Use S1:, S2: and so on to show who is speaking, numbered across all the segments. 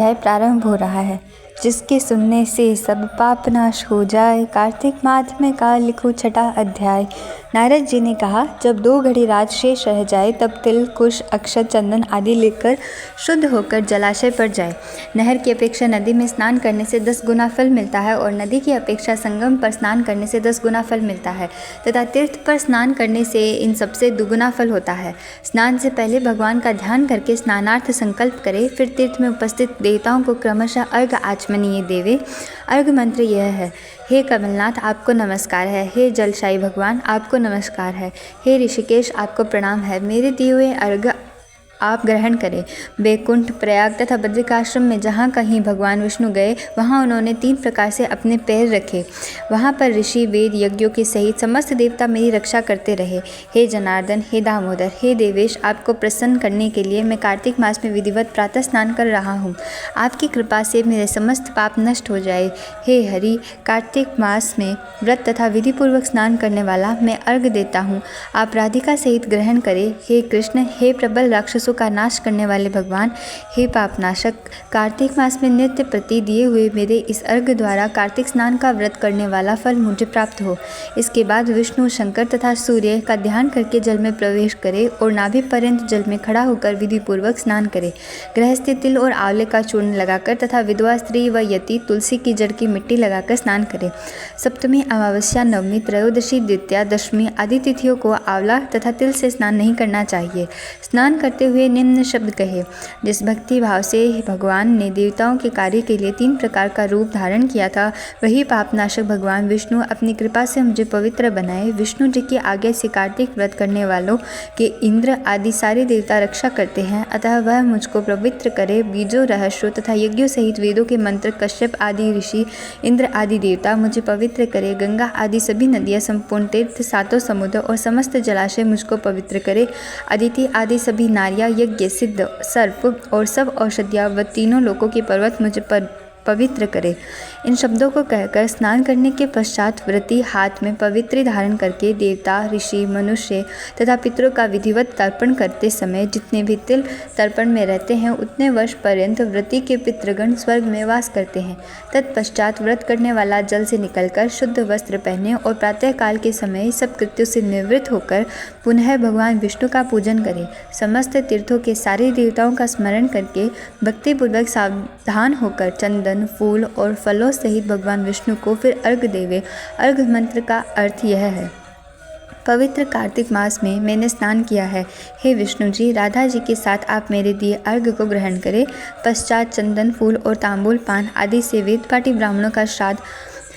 S1: अध्याय प्रारंभ हो रहा है, जिसके सुनने से सब पाप नाश हो जाए। कार्तिक माह का लिखो छठा अध्याय। नारद जी ने कहा, जब 2 घड़ी रात शेष रह जाए तब तिल, कुश, अक्षत, चंदन आदि लेकर शुद्ध होकर जलाशय पर जाए। नहर की अपेक्षा नदी में स्नान करने से 10 गुना फल मिलता है और नदी की अपेक्षा संगम पर स्नान करने से 10 गुना फल मिलता है तथा तीर्थ पर स्नान करने से इन सबसे दुगुना फल होता है। स्नान से पहले भगवान का ध्यान करके स्नानार्थ संकल्प करे, फिर तीर्थ में उपस्थित देवताओं को क्रमशः अर्घ आचमनीय देवे। अर्घ मंत्र यह है, हे कमलनाथ आपको नमस्कार है, हे जलशाही भगवान आपको नमस्कार है, हे ऋषिकेश आपको प्रणाम है। मेरे दिए हुए अर्घ आप ग्रहण करें। बैकुंठ, प्रयाग तथा बद्रिकाश्रम में जहाँ कहीं भगवान विष्णु गए वहाँ उन्होंने 3 प्रकार से अपने पैर रखे। वहाँ पर ऋषि, वेद, यज्ञों के सहित समस्त देवता मेरी रक्षा करते रहे। हे जनार्दन, हे दामोदर, हे देवेश, आपको प्रसन्न करने के लिए मैं कार्तिक मास में विधिवत प्रातः स्नान कर रहा हूँ। आपकी कृपा से मेरे समस्त पाप नष्ट हो जाए। हे हरि, कार्तिक मास में व्रत तथा विधिपूर्वक स्नान करने वाला मैं अर्घ देता हूँ, आप राधिका सहित ग्रहण करें। हे कृष्ण, हे प्रबल राक्षसों का नाश करने वाले भगवान, हे पापनाशक, कार्तिक मास में नित्य प्रति दिए हुए मेरे इस अर्घ द्वारा कार्तिक स्नान का व्रत करने वाला फल मुझे प्राप्त हो। इसके बाद विष्णु, शंकर तथा सूर्य का ध्यान करके जल में प्रवेश करे और नाभि पर्यंत जल में खड़ा होकर विधि पूर्वक स्नान करे। गृहस्थी तिल और आंवले का चूर्ण लगाकर तथा विधवा स्त्री व यति तुलसी की जड़ की मिट्टी लगाकर स्नान करे। सप्तमी, अमावस्या, नवमी, त्रयोदशी, द्वितीया, दशमी आदि तिथियों को आंवला तथा तिल से स्नान नहीं करना चाहिए। स्नान करते हुए निम्न शब्द कहे, जिस भक्ति भाव से भगवान ने देवताओं के कार्य के लिए 3 प्रकार का रूप धारण किया था, वही पापनाशक भगवान विष्णु अपनी कृपा से मुझे पवित्र बनाए। विष्णु जी की आज्ञा से कार्तिक व्रत करने वालों के इंद्र आदि सारे देवता रक्षा करते हैं, अतः वह मुझको पवित्र करे। बीजों, रहस्यों तथा यज्ञों सहित वेदों के मंत्र, कश्यप आदि ऋषि, इंद्र आदि देवता मुझे पवित्र करे। गंगा आदि सभी नदियाँ, संपूर्ण तीर्थ, 7 समुद्र और समस्त जलाशय मुझको पवित्र करे। अदिति आदि सभी नारियाँ, यज्ञ, सिद्ध, सर्प और सब औषधियाँ व तीनों लोकों के पर्वत मुझे पवित्र करे। इन शब्दों को कहकर स्नान करने के पश्चात व्रती हाथ में पवित्री धारण करके देवता, ऋषि, मनुष्य तथा पितरों का विधिवत तर्पण करते समय जितने भी तिल तर्पण में रहते हैं उतने वर्ष पर्यंत व्रती के पितृगण स्वर्ग में वास करते हैं। तत्पश्चात व्रत करने वाला जल से निकलकर शुद्ध वस्त्र पहने और प्रातःकाल के समय सब कृत्यों से निवृत्त होकर पुनः भगवान विष्णु का पूजन करे। समस्त तीर्थों के सारे देवताओं का स्मरण करके भक्तिपूर्वक सावधान होकर चंदन, फूल और फलों सहित भगवान विष्णु को फिर अर्घ देवे। अर्घ मंत्र का अर्थ यह है, पवित्र कार्तिक मास में मैंने स्नान किया है। हे विष्णु जी, राधा जी के साथ आप मेरे दिए अर्घ को ग्रहण करें। पश्चात चंदन, फूल और तांबूल पान आदि से वेद पाठी ब्राह्मणों का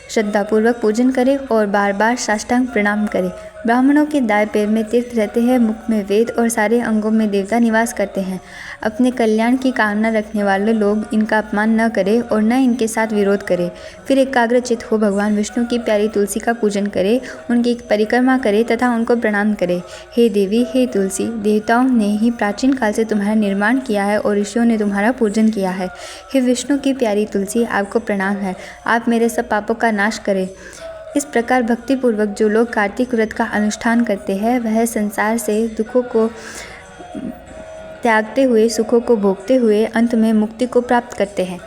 S1: श्रद्धापूर्वक पूजन करें और बार बार साष्टांग प्रणाम करें। ब्राह्मणों के दाएं पैर में तीर्थ रहते हैं, मुख में वेद और सारे अंगों में देवता निवास करते हैं। अपने कल्याण की कामना रखने वाले लोग इनका अपमान न करें और न इनके साथ विरोध करें। फिर एकाग्रचित हो भगवान विष्णु की प्यारी तुलसी का पूजन करें, उनकी परिक्रमा करें तथा उनको प्रणाम करें। हे देवी, हे तुलसी, देवताओं ने ही प्राचीन काल से तुम्हारा निर्माण किया है और ऋषियों ने तुम्हारा पूजन किया है। हे विष्णु की प्यारी तुलसी, आपको प्रणाम है, आप मेरे सब पापों का नाश करें। इस प्रकार भक्तिपूर्वक जो लोग कार्तिक व्रत का अनुष्ठान करते हैं वह संसार से दुखों को त्यागते हुए सुखों को भोगते हुए अंत में मुक्ति को प्राप्त करते हैं।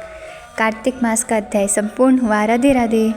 S1: कार्तिक मास का अध्याय संपूर्ण हुआ। राधे राधे।